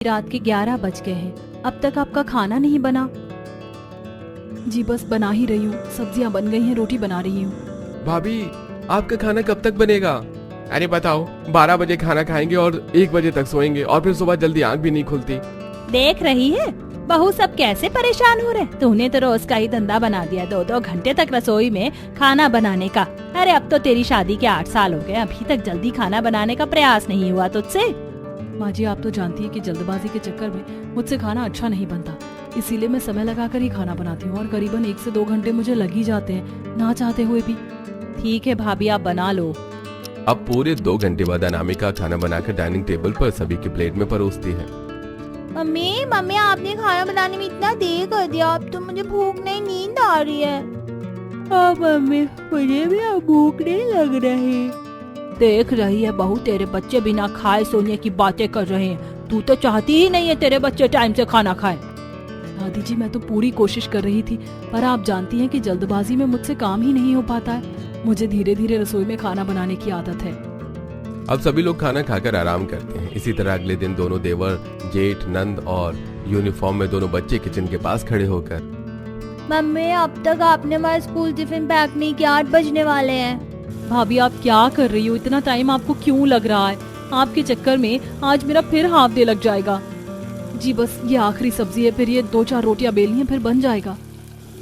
रात के 11 बज गए हैं, अब तक आपका खाना नहीं बना। जी बस बना ही रही हूँ, सब्जियाँ बन गई हैं, रोटी बना रही हूँ। भाभी आपका खाना कब तक बनेगा? अरे बताओ, 12 बजे खाना खाएंगे और 1 बजे तक सोएंगे और फिर सुबह जल्दी आंख भी नहीं खुलती। देख रही है बहू सब कैसे परेशान हो रहे। तूने तो रोज का ही धंधा बना दिया, 2-2 घंटे तक रसोई में खाना बनाने का। अरे अब तो तेरी शादी के 8 साल हो गए, अभी तक जल्दी खाना बनाने का प्रयास नहीं हुआ तुझसे। माँ जी आप तो जानती है कि जल्दबाजी के चक्कर में मुझसे खाना अच्छा नहीं बनता, इसीलिए मैं समय लगाकर ही खाना बनाती हूँ और करीबन 1 से 2 घंटे मुझे लग ही जाते हैं, ना चाहते हुए भी। ठीक है भाभी आप बना लो। अब पूरे 2 घंटे बाद अनामिका खाना बनाकर डाइनिंग टेबल पर सभी की प्लेट में परोसती है। मम्मी मम्मी आपने खाना बनाने में इतना देर कर दिया, अब तो मुझे भूख नहीं, नींद आ रही है। हाँ मम्मी मुझे भी अब भूख नहीं लग रही। देख रही है बहू, तेरे बच्चे बिना खाए सोने की बातें कर रहे हैं। तू तो चाहती ही नहीं है तेरे बच्चे टाइम से खाना खाए। दादी जी मैं तो पूरी कोशिश कर रही थी, पर आप जानती हैं कि जल्दबाजी में मुझसे काम ही नहीं हो पाता है। मुझे धीरे धीरे रसोई में खाना बनाने की आदत है। अब सभी लोग खाना खाकर आराम करते हैं। इसी तरह अगले दिन दोनों देवर, जेठ, नंद और यूनिफॉर्म में दोनों बच्चे किचन के पास खड़े होकर, मम्मी अब तक आपने हमारा स्कूल टिफिन पैक नहीं किया, 8 बजने वाले हैं। भाभी आप क्या कर रही हो, इतना टाइम आपको क्यों लग रहा है? आपके चक्कर में आज मेरा फिर हाफ डे लग जाएगा। जी बस ये आखिरी सब्जी है, फिर ये 2-4 रोटियां बेलनी है, फिर बन जाएगा।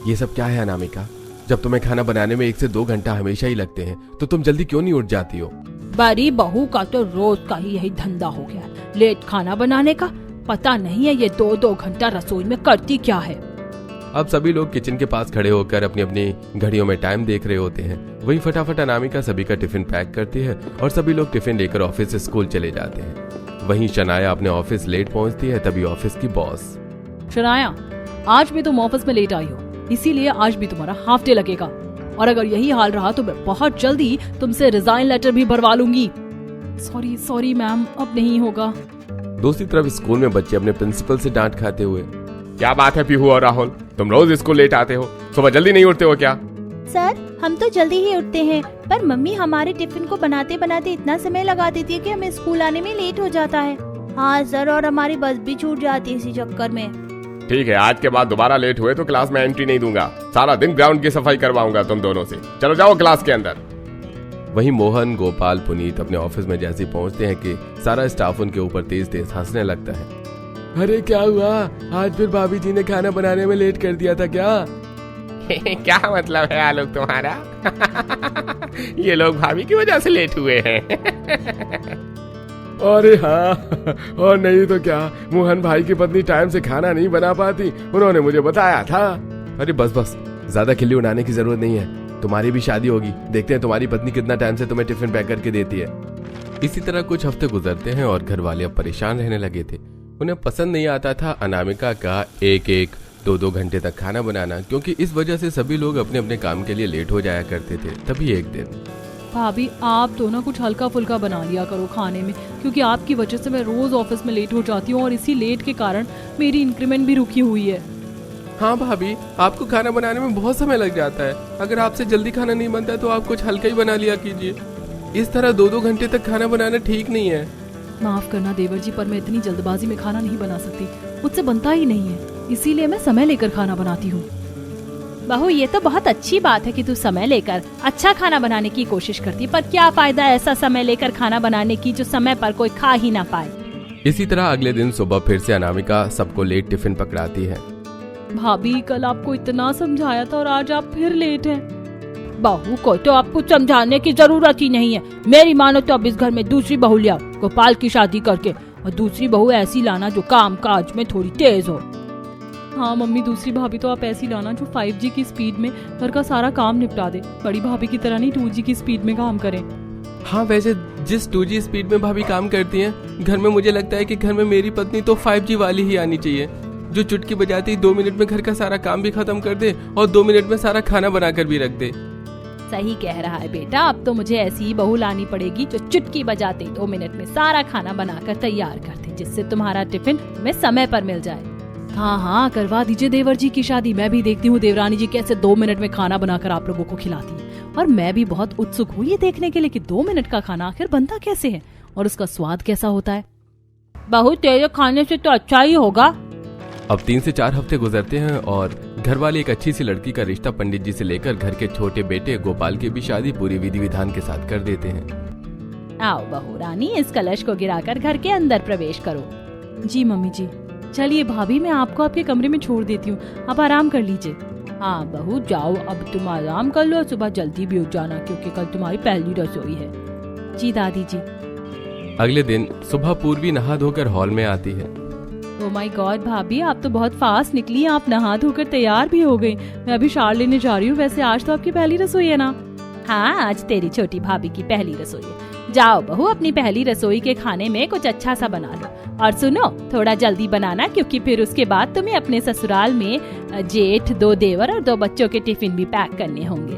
ये सब क्या है अनामिका? जब तुम्हें खाना बनाने में 1 से 2 घंटा हमेशा ही लगते हैं तो तुम जल्दी क्यों नहीं उठ जाती हो? बड़ी बहू का तो रोज का ही यही धंधा हो गया है, लेट खाना बनाने का। पता नहीं है ये 2-2 घंटा रसोई में करती क्या है। अब सभी लोग किचन के पास खड़े होकर अपनी अपनी घड़ियों में टाइम देख रहे होते हैं। वहीं फटाफट अनामिका सभी का टिफिन पैक करती है और सभी लोग टिफिन लेकर ऑफिस से स्कूल चले जाते हैं। वहीं शनाया अपने ऑफिस लेट पहुंचती है। तभी ऑफिस की बॉस, शनाया आज भी तुम ऑफिस में लेट आई हो, इसीलिए आज भी तुम्हारा हाफ डे लगेगा, और अगर यही हाल रहा तो मैं बहुत जल्दी तुमसे रिजाइन लेटर भी भरवा लूंगी। सॉरी मैम, अब नहीं होगा। दूसरी तरफ स्कूल में बच्चे अपने प्रिंसिपल से डांट खाते हुए, क्या बात है पीहू और राहुल, तुम रोज स्कूल लेट आते हो, सुबह जल्दी नहीं उठते हो क्या? सर हम तो जल्दी ही उठते हैं, पर मम्मी हमारे टिफिन को बनाते बनाते इतना समय लगा देती है कि हमें स्कूल आने में लेट हो जाता है। हाँ सर, और हमारी बस भी छूट जाती है इसी चक्कर में। ठीक है, आज के बाद दोबारा लेट हुए तो क्लास में एंट्री नहीं दूंगा। सारा दिन ग्राउंड की सफाई करवाऊंगा तुम दोनों से। चलो जाओ क्लास के अंदर। वहीं मोहन, गोपाल, पुनीत अपने ऑफिस में जैसे ही पहुंचते हैं कि सारा स्टाफ उनके ऊपर तेज तेज हंसने लगता है। अरे क्या हुआ, आज फिर भाभी जी ने खाना बनाने में लेट कर दिया था क्या? क्या मतलब है आलोक तुम्हारा? ये लोग भाभी की वजह से लेट हुए हैं। अरे हाँ, और नहीं तो क्या, मोहन भाई की पत्नी टाइम से खाना नहीं बना पाती, उन्होंने मुझे बताया था। अरे बस ज्यादा खिल्ली उड़ाने की जरूरत नहीं है, तुम्हारी भी शादी होगी, देखते हैं तुम्हारी पत्नी कितना टाइम से तुम्हें टिफिन पैक करके देती है। इसी तरह कुछ हफ्ते गुजरते हैं और घर वाले अब परेशान रहने लगे थे। उन्हें पसंद नहीं आता था अनामिका का 1-1, 2-2 घंटे तक खाना बनाना, क्योंकि इस वजह से सभी लोग अपने अपने काम के लिए लेट हो जाया करते थे। तभी एक दिन, भाभी आप तो ना कुछ हल्का फुल्का बना लिया करो खाने में, क्योंकि आपकी वजह से मैं रोज ऑफिस में लेट हो जाती हूँ और इसी लेट के कारण मेरी इंक्रीमेंट भी रुकी हुई है। हाँ भाभी, आपको खाना बनाने में बहुत समय लग जाता है, अगर आपसे जल्दी खाना नहीं बनता तो आप कुछ हल्का ही बना लिया कीजिए। इस तरह 2-2 घंटे तक खाना बनाना ठीक नहीं है। माफ करना देवर जी, पर मैं इतनी जल्दबाजी में खाना नहीं बना सकती, मुझसे बनता ही नहीं है, इसीलिए मैं समय लेकर खाना बनाती हूँ। बहू ये तो बहुत अच्छी बात है कि तू समय लेकर अच्छा खाना बनाने की कोशिश करती है, पर क्या फायदा ऐसा समय लेकर खाना बनाने की जो समय पर कोई खा ही ना पाए। इसी तरह अगले दिन सुबह फिर से अनामिका सबको लेट टिफिन पकड़ाती है। भाभी कल आपको इतना समझाया था और आज आप फिर लेट हैं। बहू को तो आपको समझाने की जरूरत ही नहीं है, मेरी मानो तो अब इस घर में दूसरी बहू लिया, गोपाल की शादी करके, और दूसरी बहू ऐसी लाना जो काम काज में थोड़ी तेज हो। हाँ मम्मी, दूसरी भाभी तो आप ऐसी लाना जो 5G की स्पीड में घर का सारा काम निपटा दे, बड़ी भाभी की तरह नहीं 2G की स्पीड में काम करें। हाँ वैसे जिस 2G स्पीड में भाभी काम करती हैं, घर में मुझे लगता है कि घर में मेरी पत्नी तो 5G वाली ही आनी चाहिए, जो चुटकी बजाती 2 मिनट में घर का सारा काम भी खत्म कर दे और 2 मिनट में सारा खाना बनाकर भी रख दे। सही कह रहा है बेटा, अब तो मुझे ऐसी ही बहू लानी पड़ेगी जो चुटकी बजाते 2 मिनट में सारा खाना बनाकर तैयार कर दे, जिससे तुम्हारा टिफिन तुम्हें समय पर मिल जाए। हाँ करवा दीजिए देवर जी की शादी, मैं भी देखती हूँ देवरानी जी कैसे 2 मिनट में खाना बनाकर आप लोगों को खिलाती है, और मैं भी बहुत उत्सुक हूँ ये देखने के लिए कि 2 मिनट का खाना आखिर बनता कैसे है और उसका स्वाद कैसा होता है। बहू तेरे खाने से तो अच्छा ही होगा। अब 3 से 4 हफ्ते गुजरते हैं और घर वाले एक अच्छी सी लड़की का रिश्ता पंडित जी से लेकर घर के छोटे बेटे गोपाल की भी शादी पूरी विधि विधान के साथ कर देते हैं। आओ बहू रानी, इस कलश को गिराकर घर के अंदर प्रवेश करो। जी मम्मी जी। चलिए भाभी, मैं आपको आपके कमरे में छोड़ देती हूँ, आप आराम कर लीजिए। हाँ बहू जाओ, अब तुम आराम कर लो, सुबह जल्दी भी उठ जाना क्योंकि कल तुम्हारी पहली रसोई है। जी दादी जी। अगले दिन सुबह पूर्वी नहा धोकर हॉल में आती है। ओह माय गॉड भाभी, आप तो बहुत फास्ट निकली, आप नहा धोकर तैयार भी हो गई। मैं अभी शार लेने जा रही हूँ। वैसे आज तो आपकी पहली रसोई है ना? हाँ, आज तेरी छोटी भाभी की पहली रसोई है। जाओ बहू, अपनी पहली रसोई के खाने में कुछ अच्छा सा बना लो, और सुनो थोड़ा जल्दी बनाना क्योंकि फिर उसके बाद तुम्हें अपने ससुराल में जेठ, 2 देवर और 2 बच्चों के टिफिन भी पैक करने होंगे।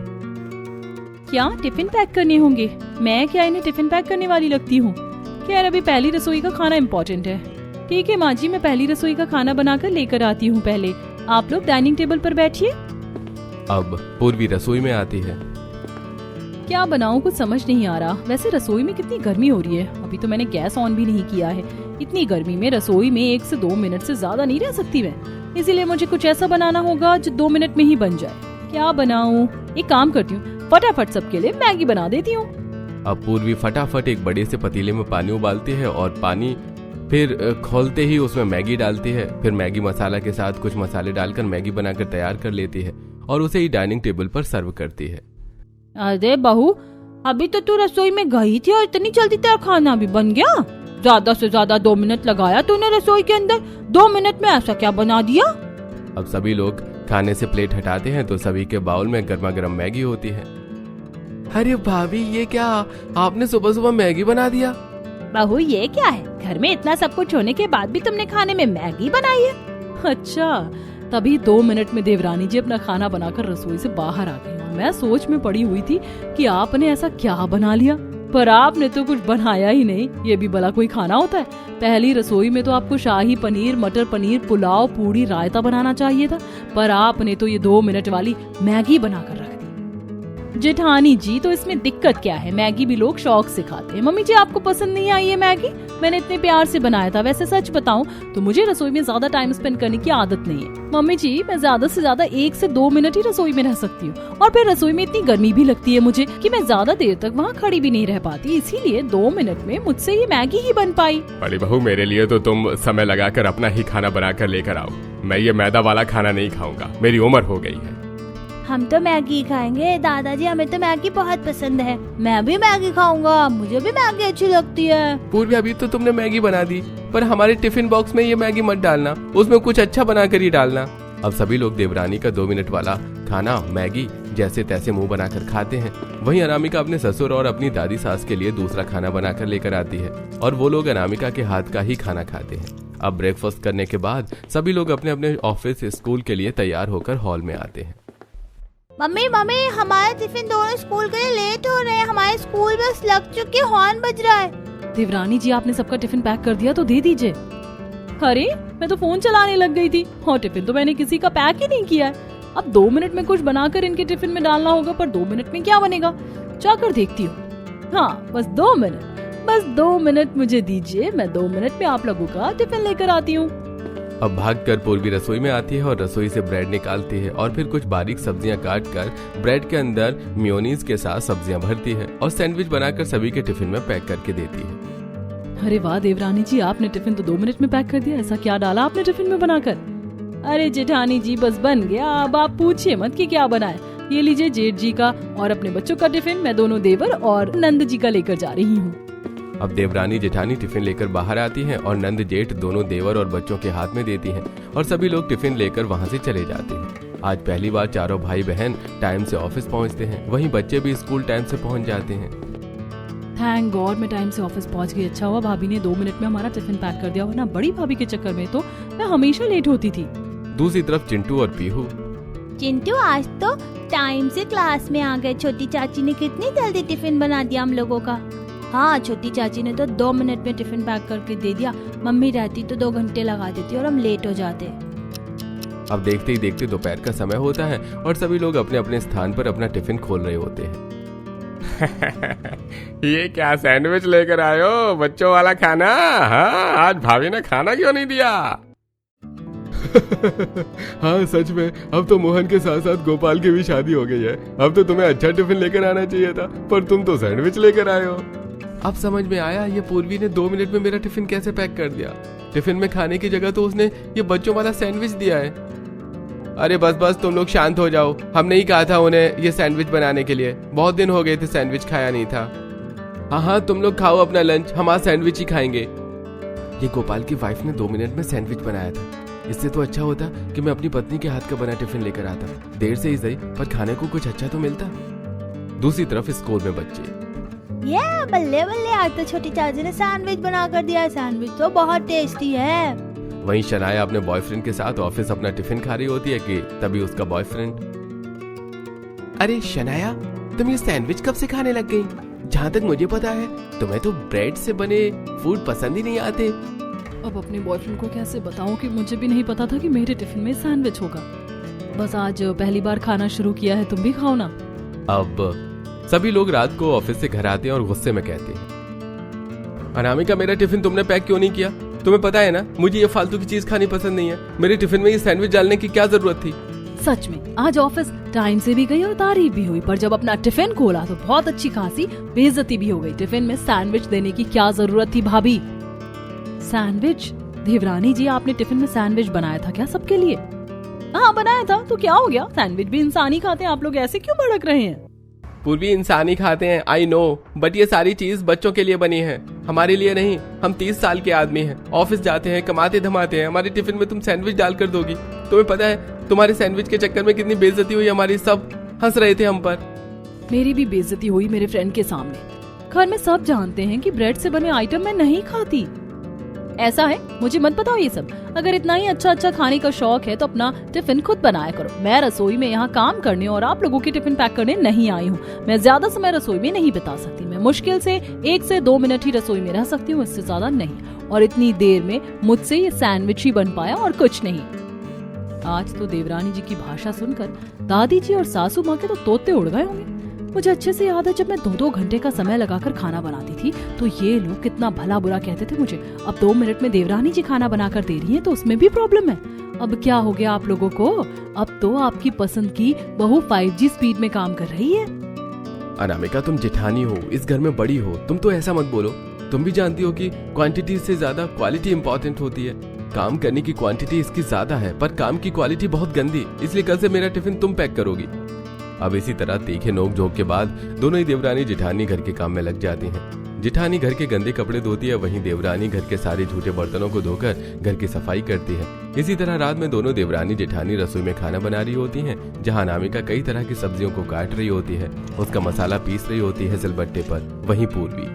क्या टिफिन पैक करने होंगे? मैं क्या इन्हें टिफिन पैक करने वाली लगती हूँ? खैर अभी पहली रसोई का खाना इम्पोर्टेंट है। ठीक है माँ जी, मैं पहली रसोई का खाना बनाकर लेकर आती हूँ। पहले आप लोग डाइनिंग टेबल पर बैठिए। अब पूर्वी रसोई में आती है। क्या बनाऊं कुछ समझ नहीं आ रहा। वैसे रसोई में कितनी गर्मी हो रही है, अभी तो मैंने गैस ऑन भी नहीं किया है। इतनी गर्मी में रसोई में 1 से 2 मिनट से ज्यादा नहीं रह सकती मैं, इसीलिए मुझे कुछ ऐसा बनाना होगा जो 2 मिनट में ही बन जाए। क्या बनाऊं? एक काम करती हूँ, फटाफट सबके लिए मैगी बना देती हूँ। अब पूर्वी फटाफट एक बड़े से पतीले में पानी उबालती है और पानी फिर खोलते ही उसमें मैगी डालती है। फिर मैगी मसाला के साथ कुछ मसाले डालकर मैगी बनाकर तैयार कर लेती है और उसे ही डाइनिंग टेबल पर सर्व करती है। अरे बहू, अभी तो तू रसोई में गई थी और इतनी जल्दी तेरा खाना भी बन गया? ज्यादा से ज्यादा 2 मिनट लगाया तूने रसोई के अंदर, 2 मिनट में ऐसा क्या बना दिया? अब सभी लोग खाने से प्लेट हटाते हैं तो सभी के बाउल में गर्मा गर्म मैगी होती है। अरे भाभी, ये क्या, आपने सुबह सुबह मैगी बना दिया? बहू ये क्या है, घर में इतना सब कुछ होने के बाद भी तुमने खाने में मैगी बनाई है? अच्छा, तभी 2 मिनट में देवरानी जी अपना खाना बनाकर रसोई से बाहर आ गई। मैं सोच में पड़ी हुई थी कि आपने ऐसा क्या बना लिया, पर आपने तो कुछ बनाया ही नहीं। ये भी भला कोई खाना होता है? पहली रसोई में तो आपको शाही पनीर, मटर पनीर, पुलाव, पूड़ी, रायता बनाना चाहिए था, पर आपने तो ये 2 मिनट वाली मैगी बनाकर रख दी। जेठानी जी, तो इसमें दिक्कत क्या है? मैगी भी लोग शौक से खाते हैं। मम्मी जी, आपको पसंद नहीं आई है मैगी? मैंने इतने प्यार से बनाया था। वैसे सच बताऊं तो मुझे रसोई में ज्यादा टाइम स्पेंड करने की आदत नहीं है। मम्मी जी, मैं ज्यादा से ज्यादा 1 से 2 मिनट ही रसोई में रह सकती हूँ, और फिर रसोई में इतनी गर्मी भी लगती है मुझे कि मैं ज्यादा देर तक वहाँ खड़ी भी नहीं रह पाती। इसीलिए 2 मिनट में मुझसे ये मैगी ही बन पाई। बड़ी बहू, मेरे लिए तो तुम समय लगाकर अपना ही खाना बनाकर लेकर आओ। मैं ये मैदा वाला खाना नहीं खाऊंगा, मेरी उम्र हो गई है। हम तो मैगी खाएंगे दादाजी, हमें तो मैगी बहुत पसंद है। मैं भी मैगी खाऊंगा, मुझे भी मैगी अच्छी लगती है। पूर्वी, अभी तो तुमने मैगी बना दी, पर हमारे टिफिन बॉक्स में ये मैगी मत डालना, उसमें कुछ अच्छा बनाकर ही डालना। अब सभी लोग देवरानी का 2 मिनट वाला खाना मैगी जैसे तैसे मुंह बनाकर खाते हैं। वहीं अनामिका अपने ससुर और अपनी दादी सास के लिए दूसरा खाना बनाकर लेकर आती है और वो लोग अनामिका के हाथ का ही खाना खाते हैं। अब ब्रेकफास्ट करने के बाद सभी लोग अपने अपने ऑफिस, स्कूल के लिए तैयार होकर हॉल में आते हैं। मम्मी मम्मी, हमारे टिफिन दोनों स्कूल के लिए लेट हो रहे हैं। हमारे स्कूल बस लग चुकी है, हॉर्न बज रहा है। देवरानी जी, आपने सबका टिफिन पैक कर दिया तो दे दीजिए। अरे मैं तो फोन चलाने लग गई थी और टिफिन तो मैंने किसी का पैक ही नहीं किया है। अब 2 मिनट में कुछ बनाकर इनके टिफिन में डालना होगा, पर 2 मिनट में क्या बनेगा, जाकर देखती हूँ। हाँ, बस 2 मिनट मुझे दीजिए, मैं 2 मिनट में आप लोगों का टिफिन लेकर आती हूँ। अब भागकर पूर्वी रसोई में आती है और रसोई से ब्रेड निकालती है और फिर कुछ बारीक सब्जियां काटकर ब्रेड के अंदर मेयोनीज के साथ सब्जियां भरती है और सैंडविच बनाकर सभी के टिफिन में पैक करके देती है। अरे वाह देवरानी जी, आपने टिफिन तो 2 मिनट में पैक कर दिया। ऐसा क्या डाला आपने टिफिन में बनाकर? अरे जेठानी जी, बस बन गया, अब आप पूछिए मत कि क्या बनाए। ये लीजिए जेठ जी का और अपने बच्चों का टिफिन, मैं दोनों देवर और नंद जी का लेकर जा रही हूँ। अब देवरानी जेठानी टिफिन लेकर बाहर आती हैं और नंद जेठ दोनों देवर और बच्चों के हाथ में देती हैं और सभी लोग टिफिन लेकर वहां से चले जाते हैं। आज पहली बार चारों भाई बहन टाइम से ऑफिस पहुंचते हैं, वहीं बच्चे भी स्कूल टाइम से पहुंच जाते हैं। थैंक गॉड मैं टाइम से ऑफिस पहुंच गई। अच्छा हुआ भाभी ने 2 मिनट में हमारा टिफिन पैक कर दिया, वरना बड़ी भाभी के चक्कर में तो मैं हमेशा लेट होती थी। दूसरी तरफ चिंटू और पीहू। चिंटू, आज तो टाइम से क्लास में आ गए। छोटी चाची ने कितनी जल्दी टिफिन बना दिया हम लोगों का। हाँ, छोटी चाची ने तो 2 मिनट में टिफिन पैक करके दे दिया। मम्मी रहती तो 2 घंटे लगा देती और हम लेट हो जाते। अब देखते ही देखते दोपहर का समय होता है और सभी लोग अपने अपने स्थान पर अपना टिफिन खोल रहे होते हैं। ये क्या सैंडविच लेकर आए हो, बच्चों वाला खाना? हाँ, आज भाभी ने खाना क्यों नहीं दिया? हाँ सच में, अब तो मोहन के साथ साथ गोपाल की भी शादी हो गई है। अब तो तुम्हें अच्छा टिफिन लेकर आना चाहिए था, पर तुम तो सैंडविच लेकर आए हो। अब समझ में आया ये पूर्वी ने 2 मिनट में मेरा टिफिन कैसे पैक कर दिया। टिफिन में खाने की जगह तो उसने ये बच्चों वाला सैंडविच दिया है। अरे बस बस तुम लोग शांत हो जाओ, हमने ही कहा था उन्हें ये सैंडविच बनाने के लिए। बहुत दिन हो गए थे सैंडविच खाया नहीं था। हाँ हाँ तुम लोग खाओ अपना लंच, हम आज सैंडविच ही खाएंगे। ये गोपाल की वाइफ ने 2 मिनट में सैंडविच बनाया था। इससे तो अच्छा होता कि मैं अपनी पत्नी के हाथ का बना टिफिन लेकर आता। देर से ही सही पर खाने को कुछ अच्छा तो मिलता। दूसरी तरफ स्कूल में बच्चे, ये बल्ले बल्ले, आज तो छोटी चाची ने सैंडविच बना कर दिया है। सैंडविच तो बहुत टेस्टी है। वहीं शनाया अपने बॉयफ्रेंड के साथ ऑफिस अपना टिफिन खा रही होती है कि तभी उसका बॉयफ्रेंड, अरे शनाया तुम ये सैंडविच कब से खाने लग गई? जहाँ तक मुझे पता है तुम्हें तो ब्रेड से बने फूड पसंद ही नहीं आते। अब अपने बॉयफ्रेंड को कैसे बताऊं कि मुझे भी नहीं पता था कि मेरे टिफिन में सैंडविच होगा। बस आज पहली बार खाना शुरू किया है, तुम भी खाओ ना। अब सभी लोग रात को ऑफिस से घर आते हैं और गुस्से में कहते हैं, अनामिका मेरा टिफिन तुमने पैक क्यों नहीं किया? तुम्हें पता है ना मुझे ये फालतू की चीज खानी पसंद नहीं है। मेरे टिफिन में ये सैंडविच डालने की क्या जरूरत थी? सच में आज ऑफिस टाइम से भी गई और तारीफ भी हुई, पर जब अपना टिफिन खोला तो बहुत अच्छी खासी बेइज्जती भी हो गई। टिफिन में सैंडविच देने की क्या जरूरत थी भाभी? सैंडविच? देवरानी जी आपने टिफिन में सैंडविच बनाया था क्या सबके लिए? हाँ बनाया था, तो क्या हो गया? सैंडविच भी इंसान ही खाते हैं, आप लोग ऐसे क्यों भड़क रहे हैं? पूर्वी इंसान ही खाते हैं, आई नो, बट ये सारी चीज बच्चों के लिए बनी है, हमारे लिए नहीं। हम 30 साल के आदमी हैं, ऑफिस जाते हैं, कमाते धमाते हैं। हमारे टिफिन में तुम सैंडविच डालकर दोगी? तुम्हें पता है तुम्हारे सैंडविच के चक्कर में कितनी बेइज्जती हुई हमारी? सब हंस रहे थे हम पर। मेरी भी बेइज्जती हुई मेरे फ्रेंड के सामने। घर में सब जानते हैं कि ब्रेड से बने आइटम मैं नहीं खाती। ऐसा है, मुझे मत बताओ ये सब। अगर इतना ही अच्छा अच्छा खाने का शौक है तो अपना टिफिन खुद बनाया करो। मैं रसोई में यहाँ काम करने और आप लोगों की टिफिन पैक करने नहीं आई हूँ। मैं ज्यादा समय रसोई में नहीं बिता सकती। मैं मुश्किल से 1 से 2 मिनट ही रसोई में रह सकती हूँ, इससे ज्यादा नहीं। और इतनी देर में मुझसे ये सैंडविच ही बन पाया और कुछ नहीं। आज तो देवरानी जी की भाषा सुनकर दादी जी और सासू माँ के तो तोते उड़ गए होंगे। मुझे अच्छे से याद है जब मैं 2-2 घंटे का समय लगाकर खाना बनाती थी तो ये लोग कितना भला बुरा कहते थे मुझे। अब 2 मिनट में देवरानी जी खाना बनाकर दे रही हैं तो उसमें भी प्रॉब्लम है। अब क्या हो गया आप लोगों को? अब तो आपकी पसंद की बहू 5G स्पीड में काम कर रही है। अनामिका तुम जेठानी हो, इस घर में बड़ी हो, तुम तो ऐसा मत बोलो। तुम भी जानती हो कि क्वांटिटी से ज्यादा क्वालिटी इंपॉर्टेंट होती है। काम करने की क्वांटिटी इसकी ज्यादा है पर काम की क्वालिटी बहुत गंदी, इसलिए कल से मेरा टिफिन तुम पैक करोगी। अब इसी तरह तीखे नोक झोंक के बाद दोनों ही देवरानी जेठानी घर के काम में लग जाती हैं। जेठानी घर के गंदे कपड़े धोती है, वहीं देवरानी घर के सारे झूठे बर्तनों को धोकर घर की सफाई करती है। इसी तरह रात में दोनों देवरानी जेठानी रसोई में खाना बना रही होती हैं, जहां अनामिका कई तरह की सब्जियों को काट रही होती है, उसका मसाला पीस रही होती है सिलबट्टे पर। वहीं पूर्वी,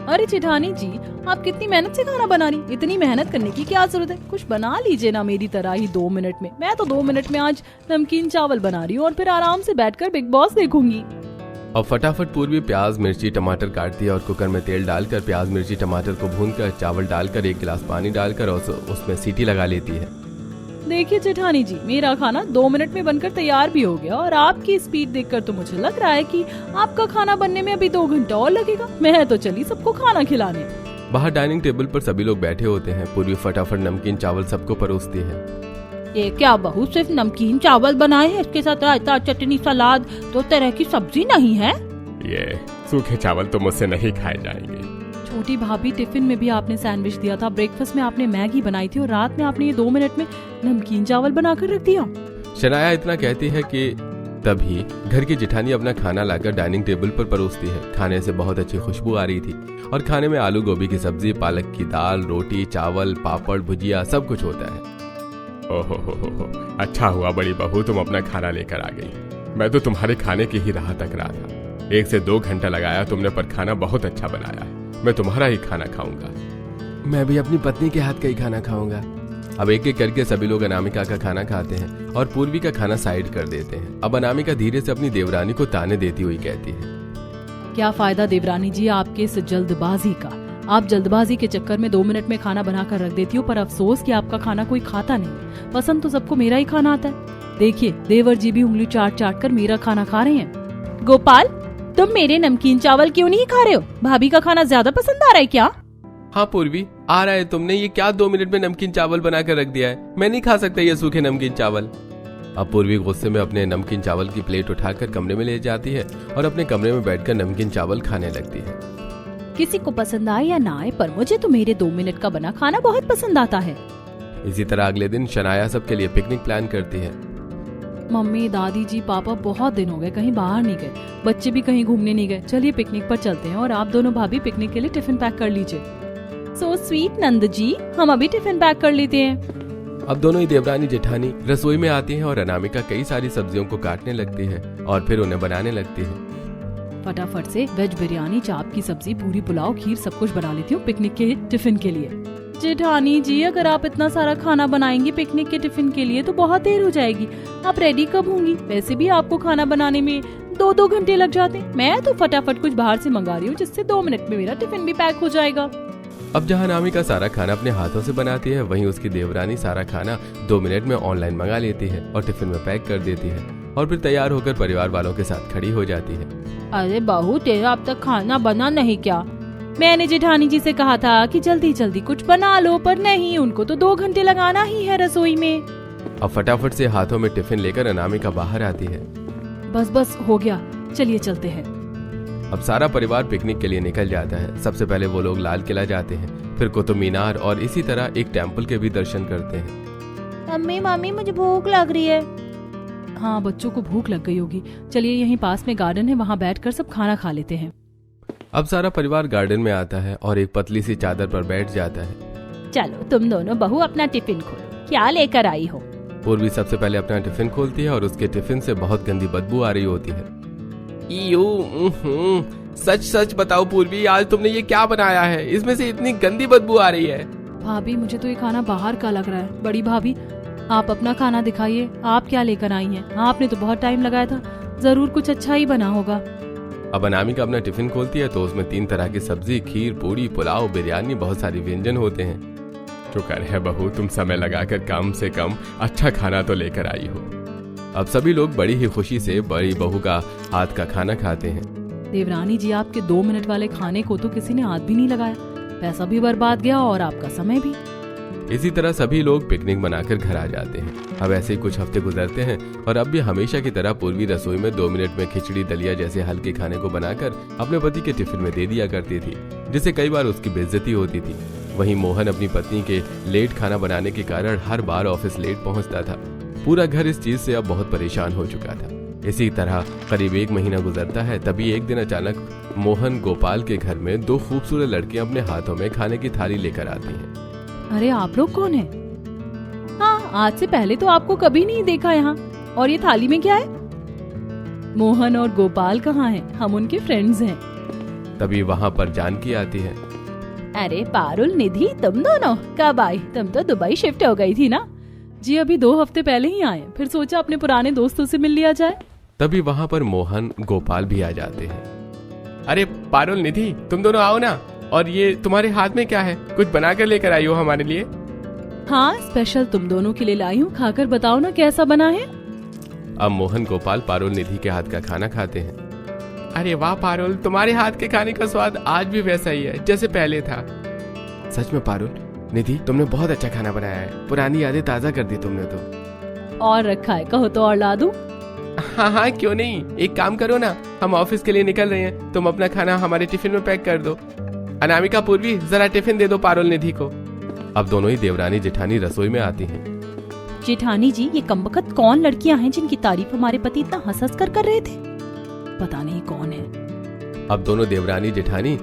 अरे जेठानी जी आप कितनी मेहनत से खाना बना रही, इतनी मेहनत करने की क्या जरूरत है? कुछ बना लीजिए ना मेरी तरह ही 2 मिनट में। मैं तो 2 मिनट में आज नमकीन चावल बना रही हूँ और फिर आराम से बैठकर बिग बॉस देखूंगी। और फटाफट पूर्वी प्याज मिर्ची टमाटर काटती है और कुकर में तेल डालकर प्याज मिर्ची टमाटर को भूनकर चावल डालकर 1 गिलास पानी डालकर उसमें सीटी लगा लेती है। देखिए जेठानी जी मेरा खाना 2 मिनट में बनकर तैयार भी हो गया और आपकी स्पीड देखकर तो मुझे लग रहा है कि आपका खाना बनने में अभी 2 घंटा और लगेगा। मैं तो चली सबको खाना खिलाने। बाहर डाइनिंग टेबल पर सभी लोग बैठे होते हैं। पूर्वी फटाफट नमकीन चावल सबको परोसती है। ये क्या बहू सिर्फ नमकीन चावल बनाए हैं? इसके साथ रायता, चटनी, सलाद, 2 तरह की सब्जी नहीं है? ये सूखे चावल तो मुझसे नहीं खाए जाएंगे। छोटी भाभी टिफिन में भी आपने सैंडविच दिया था, ब्रेकफास्ट में आपने मैगी बनाई थी और रात में आपने ये 2 मिनट में नमकीन चावल बनाकर रख दिया। शनाया इतना कहती है कि तभी घर की जेठानी अपना खाना लाकर डाइनिंग टेबल पर परोसती है। खाने से बहुत अच्छी खुशबू आ रही थी और खाने में आलू गोभी की सब्जी, पालक की दाल, रोटी, चावल, पापड़, भुजिया सब कुछ होता है। ओहो, अच्छा हुआ बड़ी बहू तुम अपना खाना लेकर आ गई। मैं तो तुम्हारे खाने की ही राह तक रहा था। 1 से 2 घंटा लगाया तुमने, पर खाना बहुत अच्छा बनाया है। मैं तुम्हारा ही खाना खाऊंगा। मैं भी अपनी पत्नी के हाथ का ही खाना खाऊंगा। अब एक एक करके सभी लोग अनामिका का खाना खाते हैं और पूर्वी का खाना साइड कर देते हैं। अब अनामिका धीरे से अपनी देवरानी को ताने देती हुई कहती है, क्या फायदा देवरानी जी आपके इस जल्दबाजी का? आप जल्दबाजी के चक्कर में 2 मिनट में खाना बनाकर रख देती हो, पर अफसोस कि आपका खाना कोई खाता नहीं। पसंद तो सबको मेरा ही खाना आता है। देखिए देवर जी भी उंगली चाट चाट कर मेरा खाना खा रहे हैं। गोपाल तुम मेरे नमकीन चावल क्यों नहीं खा रहे हो? भाभी का खाना ज्यादा पसंद आ रहा है क्या? हाँ पूर्वी, आ रहा है। तुमने ये क्या 2 मिनट में नमकीन चावल बनाकर रख दिया है? मैं नहीं खा सकता ये सूखे नमकीन चावल। अब पूर्वी गुस्से में अपने नमकीन चावल की प्लेट उठाकर कमरे में ले जाती है और अपने कमरे में बैठकर नमकीन चावल खाने लगती है। किसी को पसंद आए या ना आए, पर मुझे तो मेरे 2 मिनट का बना खाना बहुत पसंद आता है। इसी तरह अगले दिन शनाया सबके लिए पिकनिक प्लान करती है। मम्मी, दादी जी, पापा बहुत दिन हो गए कहीं बाहर नहीं गए, बच्चे भी कहीं घूमने नहीं गए। चलिए पिकनिक पर चलते हैं और आप दोनों भाभी पिकनिक के लिए टिफिन पैक कर लीजिए। सो स्वीट नंद जी, हम अभी टिफिन पैक कर लेते हैं। अब दोनों ही देवरानी जेठानी रसोई में आती हैं और अनामिका कई सारी सब्जियों को काटने लगती है और फिर उन्हें बनाने लगती है। फटाफट से वेज बिरयानी, चाप की सब्जी, पूरी पुलाव, खीर सब कुछ बना लेती हूँ पिकनिक के टिफिन के लिए। जेठानी जी, अगर आप इतना सारा खाना बनाएंगी पिकनिक के टिफिन के लिए तो बहुत देर हो जाएगी। आप रेडी कब होंगी? वैसे भी आपको खाना बनाने में 2-2 घंटे लग जाते। मैं तो फटाफट कुछ बाहर से मंगा रही हूँ जिससे 2 मिनट में मेरा टिफिन भी पैक हो जाएगा। अब जहाँ अनामिका सारा खाना अपने हाथों से बनाती है, वहीं उसकी देवरानी सारा खाना 2 मिनट में ऑनलाइन मंगा लेती है और टिफिन में पैक कर देती है और फिर तैयार होकर परिवार वालों के साथ खड़ी हो जाती है। अरे बहू, तेरा अब तक खाना बना नहीं क्या? मैंने जेठानी जी से कहा था कि जल्दी जल्दी कुछ बना लो, पर नहीं, उनको तो 2 घंटे लगाना ही है रसोई में। अब फटाफट से हाथों में टिफिन लेकर अनामिका बाहर आती है। बस बस हो गया, चलिए चलते हैं। अब सारा परिवार पिकनिक के लिए निकल जाता है। सबसे पहले वो लोग लाल किला जाते हैं, फिर कुतुब मीनार और इसी तरह एक टेम्पल के भी दर्शन करते हैं। मम्मी मुझे भूख लग रही है। हाँ, बच्चों को भूख लग गई होगी। चलिए यहीं पास में गार्डन है, वहाँ बैठकर सब खाना खा लेते हैं। अब सारा परिवार गार्डन में आता है और एक पतली सी चादर पर बैठ जाता है। चलो तुम दोनों बहू अपना टिफिन खोलो, क्या लेकर आई हो? पूर्वी सबसे पहले अपना टिफिन खोलती है और उसके टिफिन से बहुत गंदी बदबू आ रही होती है। सच सच बताओ पूर्वी, आज तुमने ये क्या बनाया है? इसमें से इतनी गंदी बदबू आ रही है। भाभी, मुझे तो ये खाना बाहर का लग रहा है। बड़ी भाभी, आप अपना खाना दिखाइए, आप क्या लेकर आई हैं? आपने तो बहुत टाइम लगाया था, जरूर कुछ अच्छा ही बना होगा। अब अनामिका अपना टिफिन खोलती है तो उसमें 3 तरह की सब्जी, खीर, पूरी, पुलाव, बिरयानी, बहुत सारी व्यंजन होते हैं। शुक्र है बहू, तुम समय लगाकर कम से कम अच्छा खाना तो लेकर आई हो। अब सभी लोग बड़ी ही खुशी से बड़ी बहू का हाथ का खाना खाते हैं। देवरानी जी, आपके 2 मिनट वाले खाने को तो किसी ने हाथ भी नहीं लगाया, पैसा भी बर्बाद गया और आपका समय भी। इसी तरह सभी लोग पिकनिक मनाकर घर आ जाते हैं। अब ऐसे ही कुछ हफ्ते गुजरते हैं और अब भी हमेशा की तरह पूर्वी रसोई में 2 मिनट में खिचड़ी, दलिया जैसे हल्के खाने को बनाकर अपने पति के टिफिन में दे दिया करती थी, जिससे कई बार उसकी बेइज्जती होती थी। वहीं मोहन अपनी पत्नी के लेट खाना बनाने के कारण हर बार ऑफिस लेट पहुंचता था। पूरा घर इस चीज से अब बहुत परेशान हो चुका था। इसी तरह करीब 1 महीना गुजरता है। तभी एक दिन अचानक मोहन गोपाल के घर में 2 खूबसूरत लड़कियां अपने हाथों में खाने की थाली लेकर आती हैं। अरे आप लोग कौन हैं? हाँ, आज से पहले तो आपको कभी नहीं देखा यहाँ। और ये थाली में क्या है? मोहन और गोपाल कहाँ हैं? हम उनके फ्रेंड्स हैं। तभी वहाँ पर जानकी आती है। अरे पारुल, निधि, तुम दोनों कब आई? तुम तो दुबई शिफ्ट हो गई थी ना? जी अभी 2 हफ्ते पहले ही आए, फिर सोचा अपने पुराने दोस्तों से मिल लिया जाए। तभी वहाँ पर मोहन गोपाल भी आ जाते हैं। अरे पारुल, निधि, तुम दोनों आओ ना। और ये तुम्हारे हाथ में क्या है? कुछ बनाकर लेकर आई हो हमारे लिए? हाँ, स्पेशल तुम दोनों के लिए लाई हूँ, खाकर बताओ ना कैसा बना है। अब मोहन गोपाल पारुल निधि के हाथ का खाना खाते हैं। अरे वाह पारुल, तुम्हारे हाथ के खाने का स्वाद आज भी वैसा ही है जैसे पहले था। सच में पारुल, निधि, तुमने बहुत अच्छा खाना बनाया है। पुरानी यादें ताजा कर दी तुमने तो। और रखा है, कहो तो और ला दूं? हाँ हाँ, क्यों नहीं। एक काम करो ना, हम ऑफिस के लिए निकल रहे हैं, तुम अपना खाना हमारे टिफिन में पैक कर दो। अनामिका, पूर्वी, जरा टिफिन दे दो पारुल निधि को। अब दोनों ही देवरानी जेठानी रसोई में आती हैं। जेठानी जी, ये कमबख्त कौन लड़कियां हैं जिनकी तारीफ हमारे पति इतना हंस कर रहे थे? पता नहीं कौन है। अब दोनों देवरानी जेठानी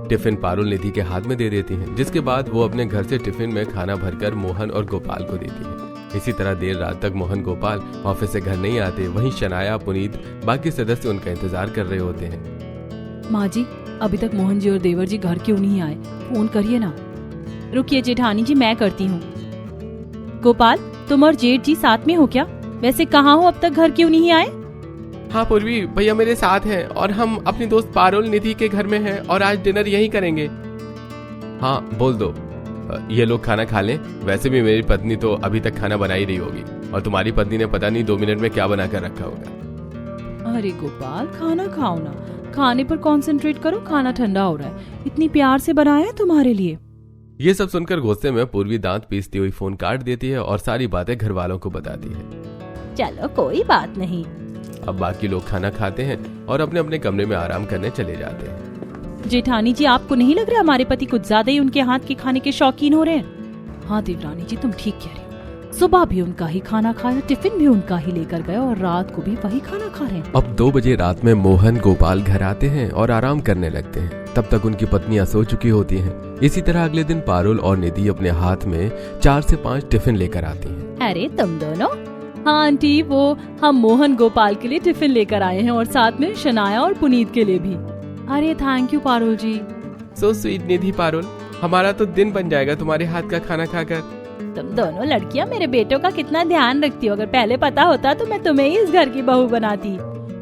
टिफिन पारुल निधि के हाथ में दे देती हैं, जिसके बाद वो अपने घर से टिफिन में खाना भरकर मोहन और गोपाल को देती हैं। इसी तरह देर रात तक मोहन गोपाल ऑफिस से घर नहीं आते। वहीं शनाया, पुनीत, बाकी सदस्य उनका इंतजार कर रहे होते हैं। माँ जी, अभी तक मोहन जी और देवर जी घर क्यों नहीं आए? फोन करिए ना। रुकिए जेठानी जी, मैं करती हूँ। गोपाल, तुम और जेठ जी साथ में हो क्या? वैसे कहाँ हो, अब तक घर क्यों नहीं आए? हाँ पूर्वी, भैया मेरे साथ हैं और हम अपनी दोस्त पारुल निधि के घर में हैं और आज डिनर यहीं करेंगे। हाँ बोल दो, ये लोग खाना खा लें। वैसे भी मेरी पत्नी तो अभी तक खाना बना ही रही होगी और तुम्हारी पत्नी ने पता नहीं 2 मिनट में क्या बना कर रखा होगा। अरे गोपाल, खाना खाओ ना, खाने पर कंसंट्रेट करो, खाना ठंडा हो रहा है। इतनी प्यार से बनाया है तुम्हारे लिए। ये सब सुनकर गुस्से में पूर्वी दांत पीसती हुई फोन काट देती है और सारी बातें घर वालों को बताती है। चलो कोई बात नहीं। अब बाकी लोग खाना खाते हैं और अपने अपने कमरे में आराम करने चले जाते हैं। जेठानी जी, आपको नहीं लग रहा हमारे पति कुछ ज्यादा ही उनके हाथ के खाने के शौकीन हो रहे हैं? हाँ देवरानी जी, तुम ठीक कह रहे हो। सुबह भी उनका ही खाना खाया, टिफिन भी उनका ही लेकर गए और रात को भी वही खाना खा रहे हैं। अब 2 बजे रात में मोहन गोपाल घर आते हैं और आराम करने लगते हैं। तब तक उनकी पत्नियां सो चुकी होती हैं। इसी तरह अगले दिन पारुल और निधि अपने हाथ में 4 से 5 टिफिन लेकर आती हैं। अरे तुम दोनों? हाँ आंटी, वो हम मोहन गोपाल के लिए टिफिन लेकर आए हैं और साथ में शनाया और पुनीत के लिए भी। अरे thank you Parul ji. So sweet Nidhi. Parul, हमारा तो दिन बन जाएगा तुम्हारे हाथ का खाना खाकर। तुम दोनों लड़कियां मेरे बेटों का कितना ध्यान रखती हो। अगर पहले पता होता तो मैं तुम्हें ही इस घर की बहू बनाती।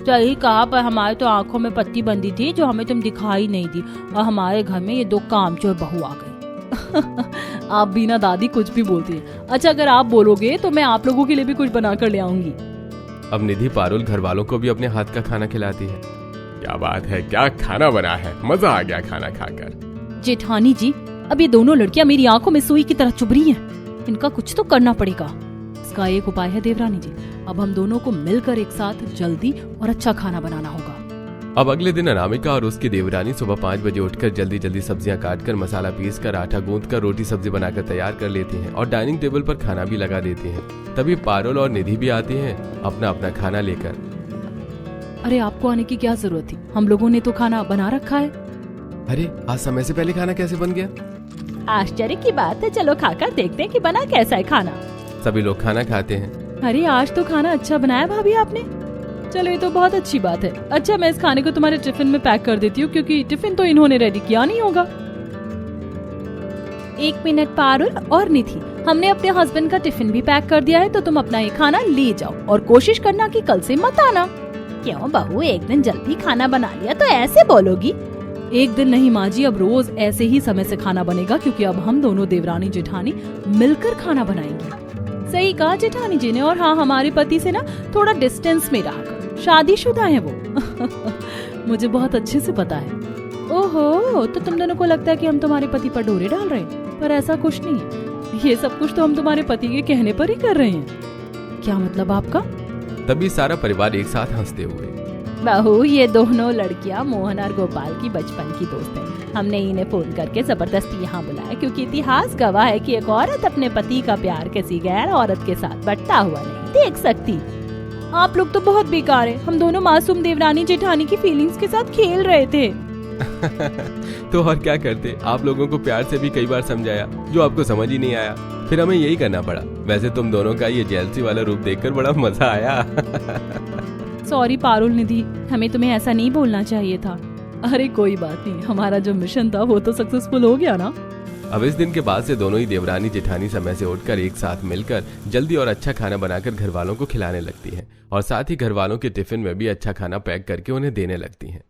सही कहा, पर हमारे तो आंखों में पट्टी बंधी थी जो हमें तुम दिखाई नहीं दी, और हमारे घर में ये 2 कामचोर बहू आ गई। आप भी ना दादी कुछ भी बोलती है। अच्छा, अगर आप बोलोगे तो मैं आप लोगों के लिए भी कुछ बना कर ले आऊंगी। अब निधि पारुल घर वालों को भी अपने हाथ का खाना खिलाती है। क्या बात है, क्या खाना बना है, मजा आ गया खाना खाकर। जेठानी जी, अब ये दोनों लड़कियां मेरी आंखों में सुई की तरह चुभ रही हैं। इनका कुछ तो करना पड़ेगा। इसका एक उपाय है देवरानी जी, अब हम दोनों को मिलकर एक साथ जल्दी और अच्छा खाना बनाना होगा। अब अगले दिन अनामिका और उसकी देवरानी सुबह 5 बजे उठकर जल्दी जल्दी सब्जियां काटकर, मसाला पीसकर, आटा गूंथकर रोटी सब्जी बनाकर तैयार कर लेती हैं और डाइनिंग टेबल पर खाना भी लगा देती हैं। तभी पारुल और निधि भी आती हैं अपना अपना खाना लेकर। अरे आपको आने की क्या जरूरत थी, हम लोगों ने तो खाना बना रखा है। अरे आज समय से पहले खाना कैसे बन गया? आश्चर्य की बात है, चलो खाकर देखते हैं कि बना कैसा है खाना। सभी लोग खाना खाते हैं। अरे आज तो खाना अच्छा बनाया भाभी आपने। चलो ये तो बहुत अच्छी बात है। अच्छा, मैं इस खाने को तुम्हारे टिफिन में पैक कर देती हूँ, क्योंकि टिफिन तो इन्होंने रेडी किया नहीं होगा। 1 मिनट पारुल और निधि, हमने अपने हस्बैंड का टिफिन भी पैक कर दिया है, तो तुम अपना ये खाना ले जाओ और कोशिश करना कि कल से मत आना। क्यों बहू, एक दिन जल्दी खाना बना लिया तो ऐसे बोलोगी? एक दिन नहीं माँ जी, अब रोज ऐसे ही समय से खाना बनेगा, क्योंकि अब हम दोनों देवरानी जेठानी मिलकर खाना बनाएंगे। सही कहा जेठानी जी ने। और हाँ, हमारे पति से ना थोड़ा डिस्टेंस में रहा कर, शादीशुदा है वो। मुझे बहुत अच्छे से पता है। ओहो, तो तुम दोनों को लगता है कि हम तुम्हारे पति पर डोरे डाल रहे हैं, पर ऐसा कुछ नहीं है। ये सब कुछ तो हम तुम्हारे पति के कहने पर ही कर रहे हैं। क्या मतलब आपका? तभी सारा परिवार एक साथ हंसते हुए। बहू, ये दोनों लड़कियां मोहन और गोपाल की बचपन की दोस्त हैं। हमने इन्हें फोन करके जबरदस्ती यहाँ बुलाया, क्योंकि इतिहास गवाह है कि एक औरत अपने पति का प्यार किसी गैर औरत के साथ बंटता हुआ नहीं देख सकती। आप लोग तो बहुत बेकार है। हम दोनों मासूम देवरानी जेठानी की फीलिंग्स के साथ खेल रहे थे। तो और क्या करते, आप लोगों को प्यार से भी कई बार समझाया, जो आपको समझ ही नहीं आया, फिर हमें यही करना पड़ा। वैसे तुम दोनों का ये जेलसी वाला रूप देखकर बड़ा मजा आया। सॉरी पारुल, निधि, हमें तुम्हें ऐसा नहीं बोलना चाहिए था। अरे कोई बात नहीं, हमारा जो मिशन था वो तो सक्सेसफुल हो गया ना। अब इस दिन के बाद से दोनों ही देवरानी जेठानी समय से उठकर एक साथ मिलकर जल्दी और अच्छा खाना बनाकर घर वालों को खिलाने लगती हैं और साथ ही घर वालों के टिफिन में भी अच्छा खाना पैक करके उन्हें देने लगती हैं।